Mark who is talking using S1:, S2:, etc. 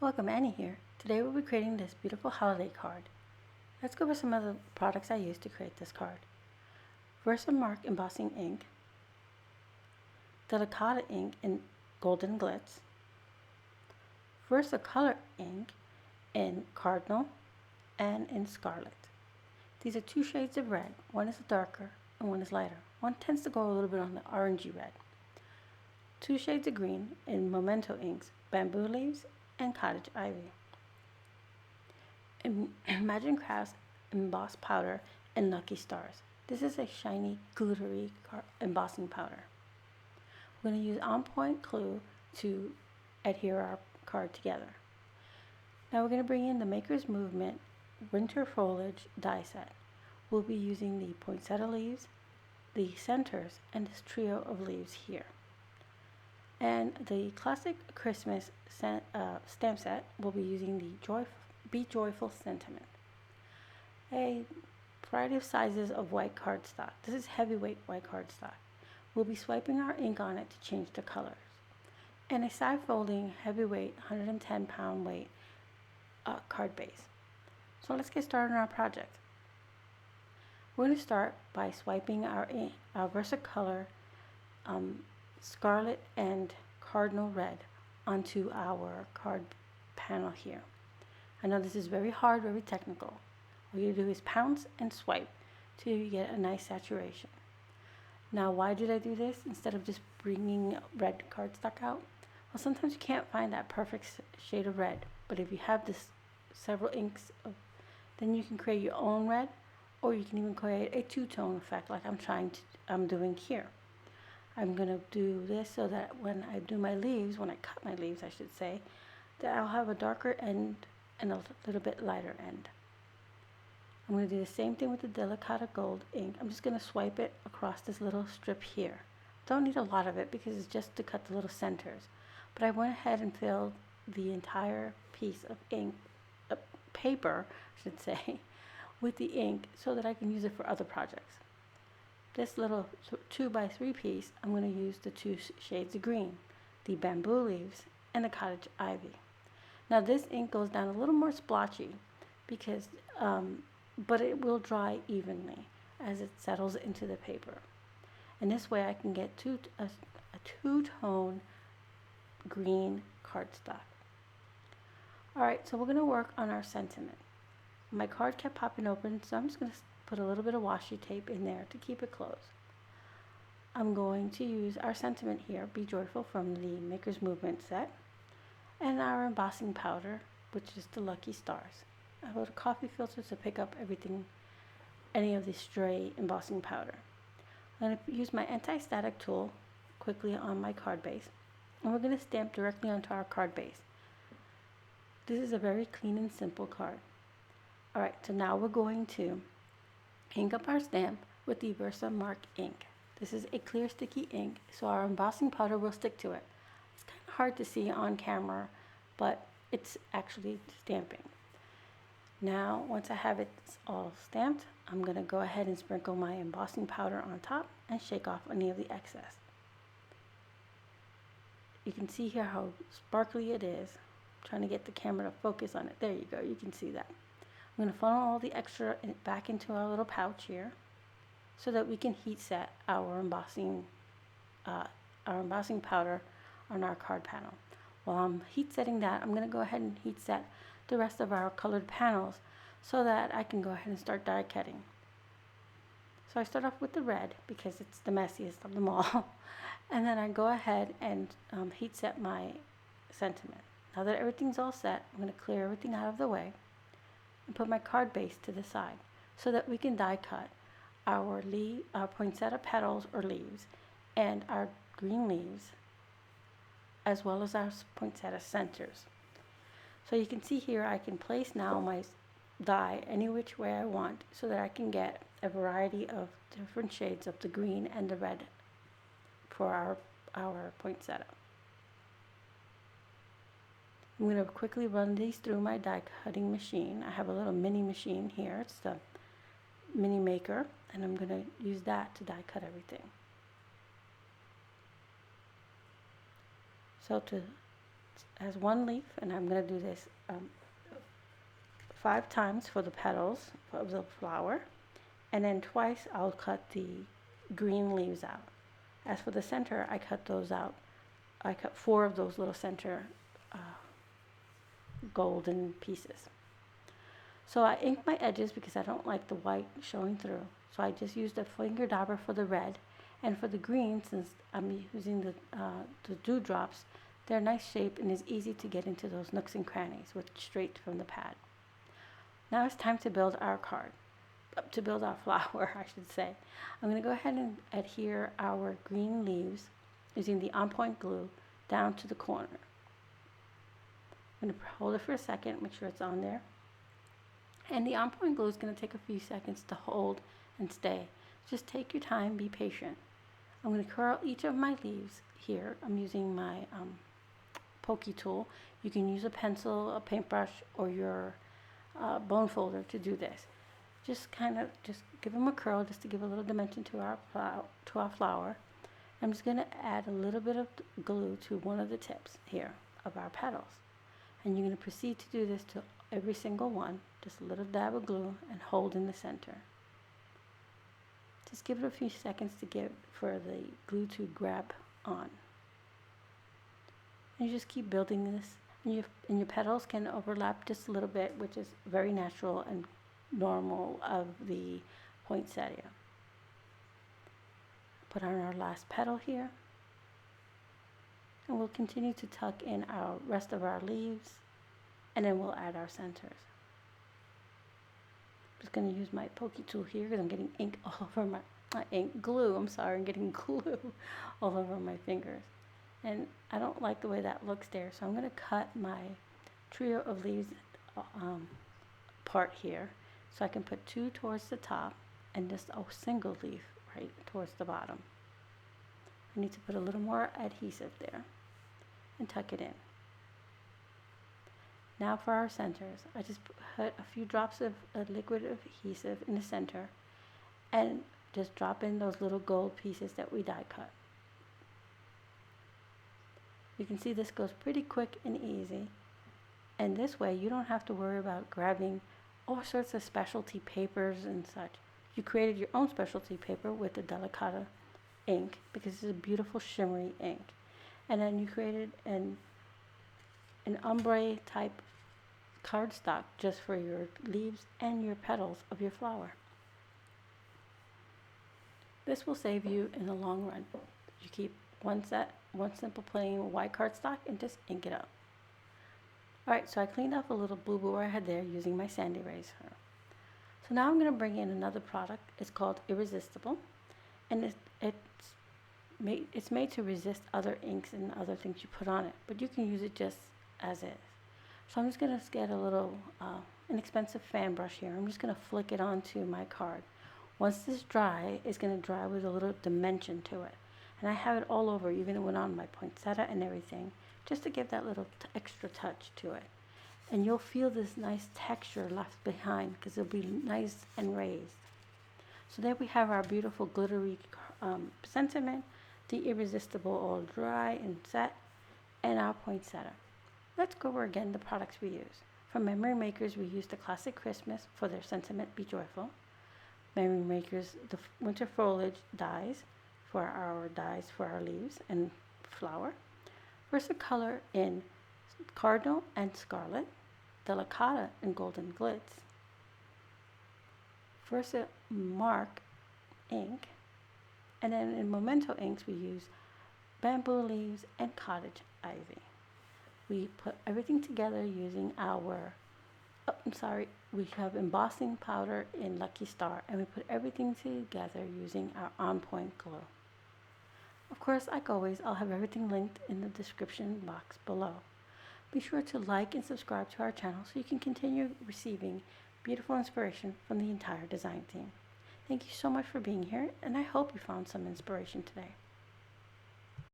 S1: Welcome, Annie here. Today we'll be creating this beautiful holiday card. Let's go over some of the products I used to create this card. VeraMark embossing ink, Delicata ink in golden glitz, Versacolor ink in Cardinal and in Scarlet. These are two shades of red. One is darker and one is lighter. One tends to go a little bit on the orangey red. Two shades of green in Memento inks, bamboo leaves and Cottage ivy. Imagine Crafts emboss powder and lucky stars. This is a shiny, glittery embossing powder. We're going to use on point glue to adhere our card together. Now we're going to bring in the Maker's Movement Winter Foliage die set. We'll be using the poinsettia leaves, the centers, and this trio of leaves here. And the classic Christmas stamp set, we'll be using the Be Joyful Sentiment. A variety of sizes of white cardstock. This is heavyweight white cardstock. We'll be swiping our ink on it to change the colors. And a side folding heavyweight 110-pound weight card base. So let's get started on our project. We're going to start by swiping our Versacolor Scarlet and Cardinal red onto our card panel here. I know this is very hard, very technical. All you do is pounce and swipe till you get a nice saturation. Now, why did I do this instead of just bringing red cardstock out? Well, sometimes you can't find that perfect shade of red, but if you have this several inks, then you can create your own red, or you can even create a two-tone effect like I'm doing here. I'm going to do this so that when I do my leaves, when I cut my leaves I should say, that I'll have a darker end and a little bit lighter end. I'm going to do the same thing with the Delicata gold ink. I'm just going to swipe it across this little strip here. Don't need a lot of it because it's just to cut the little centers. But I went ahead and filled the entire piece of ink, paper I should say, with the ink so that I can use it for other projects. This little 2x3 piece, I'm going to use the two shades of green, the bamboo leaves and the Cottage ivy. Now this ink goes down a little more splotchy because, but it will dry evenly as it settles into the paper. And this way I can get a two-tone green cardstock. Alright, so we're going to work on our sentiment. My card kept popping open, so I'm just going to put a little bit of washi tape in there to keep it closed. I'm going to use our sentiment here, Be Joyful, from the Maker's Movement set, and our embossing powder, which is the Lucky Stars. I put a coffee filter to pick up any of the stray embossing powder. I'm going to use my anti-static tool quickly on my card base, and we're going to stamp directly onto our card base. This is a very clean and simple card. Alright, so now we're going to ink up our stamp with the VeraMark ink. This is a clear sticky ink, so our embossing powder will stick to it. It's kind of hard to see on camera, but it's actually stamping. Now, once I have it all stamped, I'm going to go ahead and sprinkle my embossing powder on top and shake off any of the excess. You can see here how sparkly it is. I'm trying to get the camera to focus on it. There you go, you can see that. I'm going to funnel all the extra back into our little pouch here so that we can heat set our embossing powder on our card panel. While I'm heat setting that, I'm going to go ahead and heat set the rest of our colored panels so that I can go ahead and start die cutting. So I start off with the red because it's the messiest of them all. And then I go ahead and heat set my sentiment. Now that everything's all set, I'm going to clear everything out of the way and put my card base to the side so that we can die cut our poinsettia petals or leaves and our green leaves, as well as our poinsettia centers. So you can see here I can place now my die any which way I want so that I can get a variety of different shades of the green and the red for our poinsettia. I'm going to quickly run these through my die cutting machine. I have a little mini machine here. It's the Mini Maker, and I'm going to use that to die cut everything. So to has one leaf, and I'm going to do this 5 times for the petals of the flower, and then twice I'll cut the green leaves out. As for the center, I cut those out. I cut 4 of those little center golden pieces. So I ink my edges because I don't like the white showing through. So I just used a finger dauber for the red, and for the green, since I'm using the dewdrops, they're nice shape and it's easy to get into those nooks and crannies with straight from the pad. Now it's time to build our card, to build our flower, I should say. I'm going to go ahead and adhere our green leaves using the on point glue down to the corner. I'm going to hold it for a second, make sure it's on there. And the on point glue is going to take a few seconds to hold and stay. Just take your time, be patient. I'm going to curl each of my leaves here. I'm using my pokey tool. You can use a pencil, a paintbrush, or your bone folder to do this. Just give them a curl just to give a little dimension to our flower. I'm just going to add a little bit of glue to one of the tips here of our petals. And you're going to proceed to do this to every single one. Just a little dab of glue and hold in the center. Just give it a few seconds for the glue to grab on. And you just keep building this. And your petals can overlap just a little bit, which is very natural and normal of the poinsettia. Put on our last petal here. And we'll continue to tuck in our rest of our leaves, and then we'll add our centers. I'm just going to use my pokey tool here because I'm getting ink all over I'm getting glue all over my fingers. And I don't like the way that looks there, so I'm going to cut my trio of leaves part here, so I can put 2 towards the top and just a single leaf right towards the bottom. I need to put a little more adhesive there and tuck it in. Now for our centers, I just put a few drops of liquid adhesive in the center and just drop in those little gold pieces that we die cut. You can see this goes pretty quick and easy, and this way you don't have to worry about grabbing all sorts of specialty papers and such. You created your own specialty paper with the Delicata ink because it's a beautiful shimmery ink, and then you created an ombre type cardstock just for your leaves and your petals of your flower. This will save you in the long run. You keep one simple plain white cardstock and just ink it up. Alright, so I cleaned up a little boo-boo I had there using my sand eraser. So now I'm going to bring in another product. It's called IriResistible, and it's made to resist other inks and other things you put on it, but you can use it just as is. So I'm just going to get a little inexpensive fan brush here. I'm just going to flick it onto my card. Once this dry, it's going to dry with a little dimension to it. And I have it all over, even it went on my poinsettia and everything, just to give that little extra touch to it. And you'll feel this nice texture left behind because it'll be nice and raised. So there we have our beautiful glittery sentiment, the IriResistible all dry and set, and our poinsettia. Let's go over again the products we use. From Memory Makers, we use the Classic Christmas for their sentiment Be Joyful. Memory Makers, the Winter Foliage dyes for our leaves and flower. Versacolor in Cardinal and Scarlet. Delicata in Golden Glitz. VeraMark Ink. And then in Memento inks, we use bamboo leaves and cottage ivy. We put everything together using we have embossing powder in Lucky Star, and we put everything together using our on point glue. Of course, like always, I'll have everything linked in the description box below. Be sure to like and subscribe to our channel so you can continue receiving beautiful inspiration from the entire design team. Thank you so much for being here, and I hope you found some inspiration today.